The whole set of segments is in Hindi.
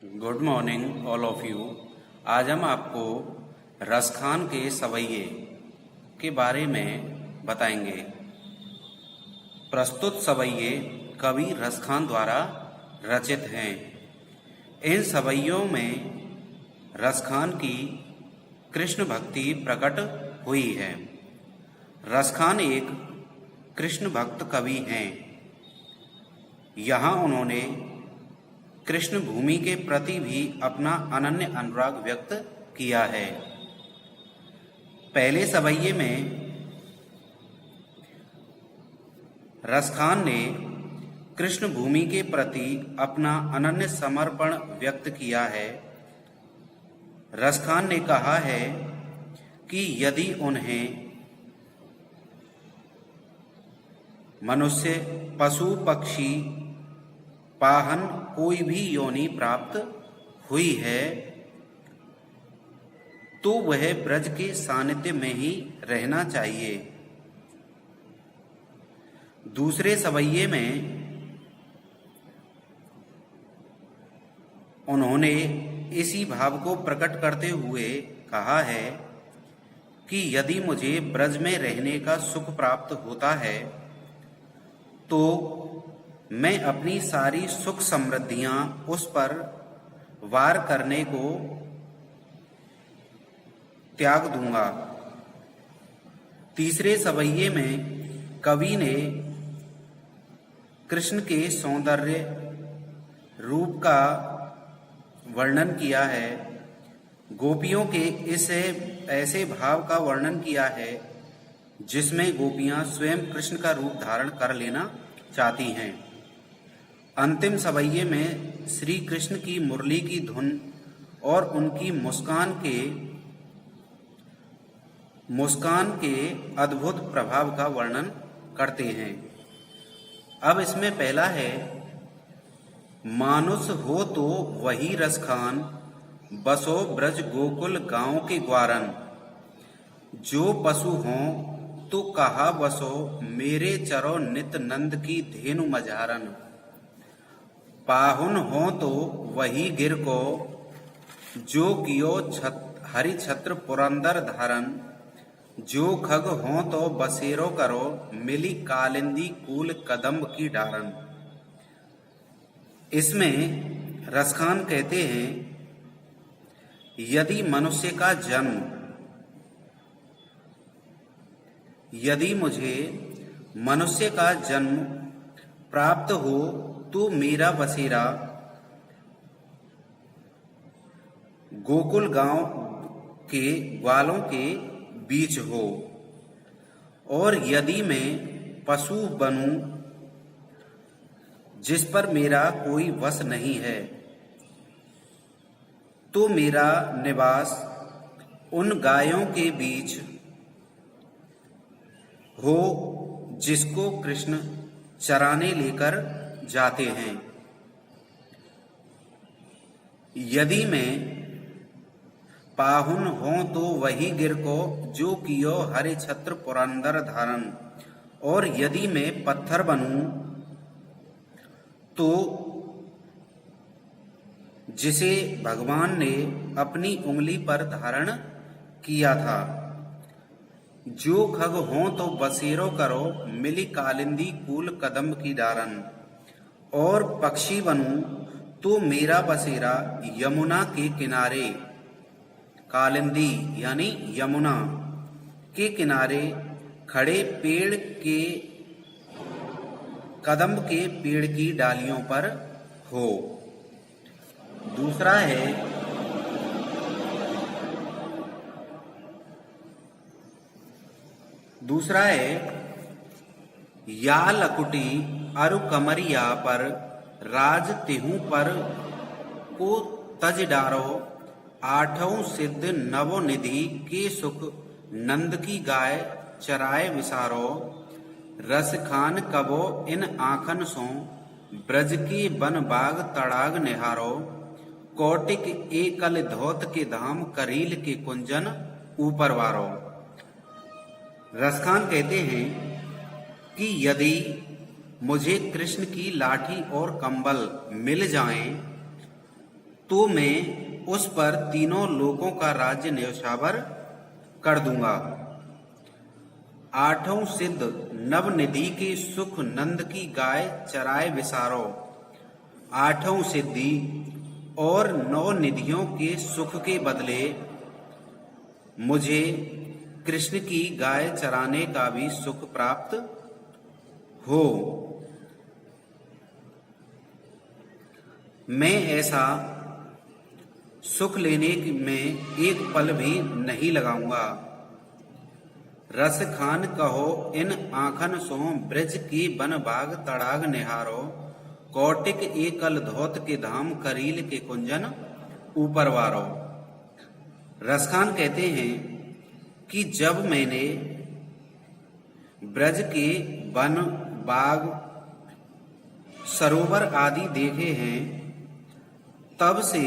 Good morning all of you. आज हम आपको रसखान के सवैये के बारे में बताएंगे। प्रस्तुत सवैये कवि रसखान द्वारा रचित हैं। इन सवैयों में रसखान की कृष्ण भक्ति प्रकट हुई है। रसखान एक कृष्ण भक्त कवि हैं। यहाँ उन्होंने कृष्ण भूमि के प्रति भी अपना अनन्य अनुराग व्यक्त किया है। पहले सवैये में रसखान ने कृष्ण भूमि के प्रति अपना अनन्य समर्पण व्यक्त किया है। रसखान ने कहा है कि यदि उन्हें मनुष्य, पशु, पक्षी, पाहन कोई भी योनि प्राप्त हुई है तो वह ब्रज के सानिध्य में ही रहना चाहिए। दूसरे सवैये में उन्होंने इसी भाव को प्रकट करते हुए कहा है कि यदि मुझे ब्रज में रहने का सुख प्राप्त होता है तो मैं अपनी सारी सुख समृद्धियां उस पर वार करने को त्याग दूंगा। तीसरे सवैये में कवि ने कृष्ण के सौंदर्य रूप का वर्णन किया है। गोपियों के इस ऐसे भाव का वर्णन किया है जिसमें गोपियां स्वयं कृष्ण का रूप धारण कर लेना चाहती हैं। अंतिम सवैये में श्री कृष्ण की मुरली की धुन और उनकी मुस्कान के अद्भुत प्रभाव का वर्णन करते हैं। अब इसमें पहला है, मानुष हो तो वही रसखान, बसो ब्रज गोकुल गांव के ग्वारन। जो पशु हों तो कहा बसो, मेरे चरो नित नंद की धेनु मझारन। पाहुन हो तो वही गिर को, जो कियो हरि छत्र पुरंदर धारन। जो खग हो तो बसेरो करो, मिली कालिंदी कूल कदम्ब की डारन। इसमें रसखान कहते हैं, यदि मुझे मनुष्य का जन्म प्राप्त हो तो मेरा बसेरा गोकुल गांव के ग्वालों के बीच हो, और यदि मैं पशु बनूं जिस पर मेरा कोई वश नहीं है तो मेरा निवास उन गायों के बीच हो जिसको कृष्ण चराने लेकर जाते हैं। यदि मैं पाहुन हो तो वही गिर को, जो कियो हरि छत्र पुरंदर धारन। और यदि मैं पत्थर बनूं तो जिसे भगवान ने अपनी उंगली पर धारण किया था। जो खग हो तो बसेरो करो, मिली कालिंदी कूल कदम्ब की डारन। और पक्षी बनूं तो मेरा बसेरा यमुना के किनारे, कालिंदी यानी यमुना के किनारे खड़े पेड़ के कदम्ब के पेड़ की डालियों पर हो। दूसरा है या लकुटी अरु कमरिया पर, राज तिहु पर को तज डारो। आठों सिद्ध नवो निधि के सुख, नंद की गाय चराए विसारो। रसखान कबो इन आखन सो, ब्रज के बन बाग तड़ाग निहारो। कोटिक एकल धोत के धाम, करील के कुंजन ऊपर वारो। रसखान कहते हैं कि यदि मुझे कृष्ण की लाठी और कंबल मिल जाएं तो मैं उस पर तीनों लोकों का राज्य न्यौछावर कर दूंगा। आठों सिद्ध नवनिधि के सुख नंद की गाय चराए विसारो। आठों सिद्धि और नौ निधियों के सुख के बदले मुझे कृष्ण की गाय चराने का भी सुख प्राप्त हो। मैं ऐसा सुख लेने में एक पल भी नहीं लगाऊंगा। रस खान कहो इन आँखन सो ब्रज की बन बाग तड़ाग निहारो। कौटिक एकल धोत के धाम करील के कुंजन ऊपर वारो। रसखान कहते हैं कि जब मैंने ब्रज के वन बाग सरोवर आदि देखे हैं, तब से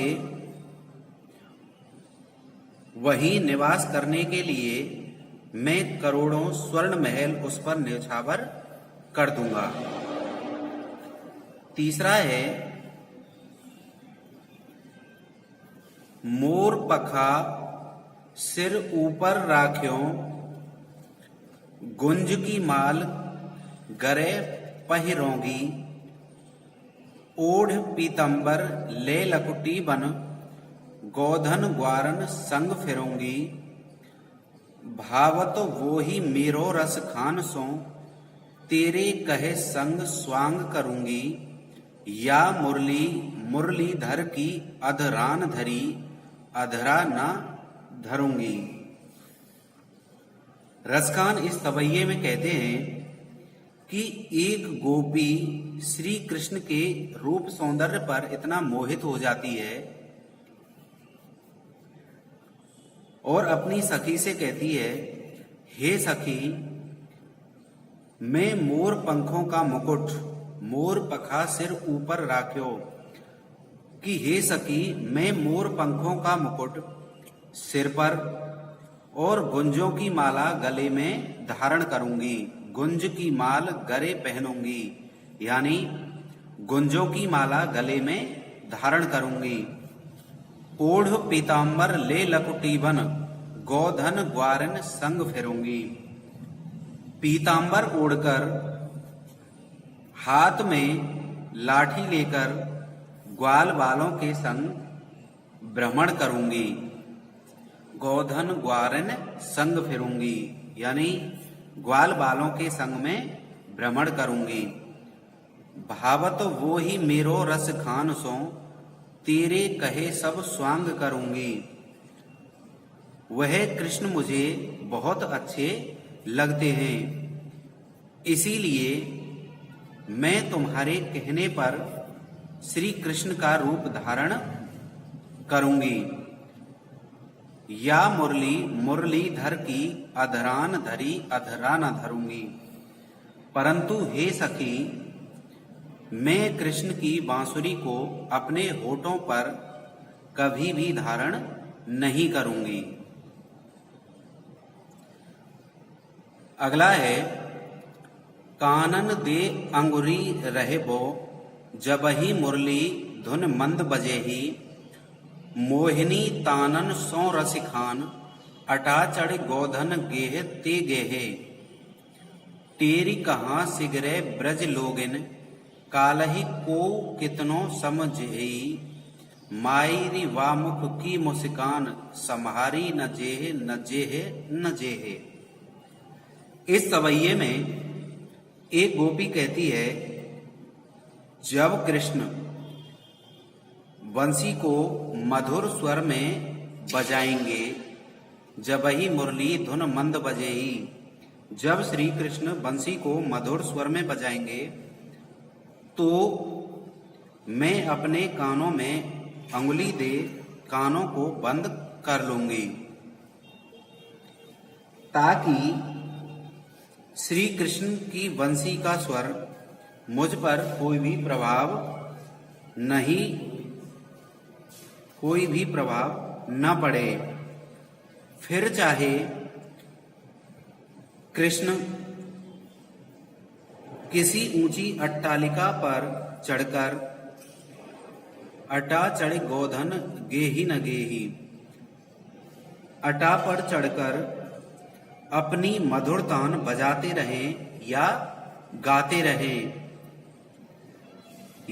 वहीं निवास करने के लिए मैं करोड़ों स्वर्ण महल उस पर न्यौछावर कर दूंगा। तीसरा है मोर पखा सिर ऊपर राख्यो। गुंज की माल गरे पहिरोंगी। ओढ़ पीतंबर ले लकुटी बन गोधन ग्वारन संग फिरूंगी। भावत वो ही मेरो रस खान सो तेरे कहे संग स्वांग करूंगी। या मुरली मुरली धर की अधरान धरी अधरा ना धरूंगी। रसखान इस तवैये में कहते हैं कि एक गोपी श्री कृष्ण के रूप सौंदर्य पर इतना मोहित हो जाती है और अपनी सखी से कहती है, हे सखी, मैं मोर पंखों का मुकुट मोर पखा सिर ऊपर राख्यो। कि हे सखी, मैं मोर पंखों का मुकुट सिर पर और गुंजों की माला गले में धारण करूंगी। गुंज की माल गले पहनूंगी, यानी गुंजों की माला गले में धारण करूंगी। ओढ़ पीतांबर ले लकुटी बन गोधन ग्वारन संग फिरूंगी। पीतांबर ओढ़कर हाथ में लाठी लेकर ग्वाल बालों के संग भ्रमण करूंगी। गोधन ग्वारन संग फिरूंगी, यानी ग्वाल बालों के संग में भ्रमण करूंगी। भावत वो ही मेरो रस खान सो तेरे कहे सब स्वांग करूंगी। वह कृष्ण मुझे बहुत अच्छे लगते हैं, इसीलिए मैं तुम्हारे कहने पर श्री कृष्ण का रूप धारण करूंगी। या मुरली मुरली धर की अधरान धरी अधरा न धरूंगी। परंतु हे सखी, मैं कृष्ण की बांसुरी को अपने होठों पर कभी भी धारण नहीं करूंगी। अगला है कानन दे अंगुरी रहे बो जबहि मुरली धुन मंद बजे ही। मोहिनी तानन सो रसिखान अटा चढ़ गोधन गेह ते गेहे। तेरी कहाँ सिगरे ब्रज लोगिन कालहि को कितनो समझेई। मायरी वामुख की मुस्कान सम्हारी न जेहे न जेहे न जेहे। इस सवैये में एक गोपी कहती है, जब कृष्ण बंसी को मधुर स्वर में बजाएंगे, जबहि मुरली धुन मंद बजेही। जब श्री कृष्ण बंसी को मधुर स्वर में बजाएंगे तो मैं अपने कानों में अंगुली दे कानों को बंद कर लूंगी, ताकि श्री कृष्ण की बंसी का स्वर मुझ पर कोई भी प्रभाव न पड़े। फिर चाहे कृष्ण किसी ऊंची अट्टालिका पर चढ़कर अटा चढ़ गोधन गेही न गेही। अटा पर चढ़कर अपनी मधुर तान बजाते रहें या गाते रहें।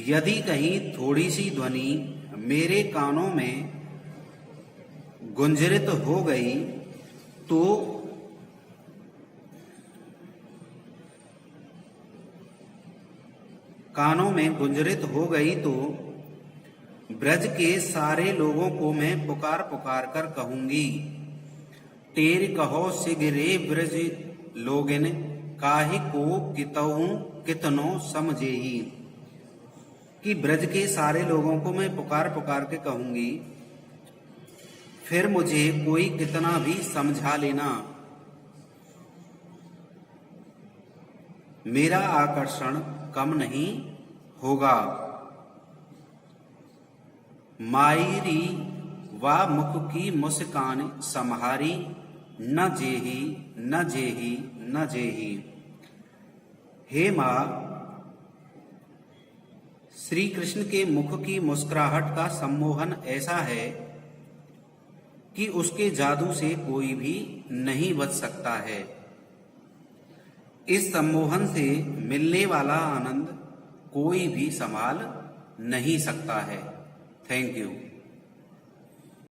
यदि कहीं थोड़ी सी ध्वनि मेरे कानों में गुंजरित हो गई तो ब्रज के सारे लोगों को मैं पुकार पुकार कर कहूंगी, टेर कहो सिगरे ब्रज लोगिन, काहे को कितहु कितनो समझेही। कि ब्रज के सारे लोगों को मैं पुकार पुकार के कहूंगी, फिर मुझे कोई कितना भी समझा लेना, मेरा आकर्षण कम नहीं होगा। मायरी वा मुख की मुस्कान सम्हारी, न जेही न जेही न जेही। हे माँ, श्री कृष्ण के मुख की मुस्कुराहट का सम्मोहन ऐसा है कि उसके जादू से कोई भी नहीं बच सकता है। इस सम्मोहन से मिलने वाला आनंद कोई भी संभाल नहीं सकता है। Thank you.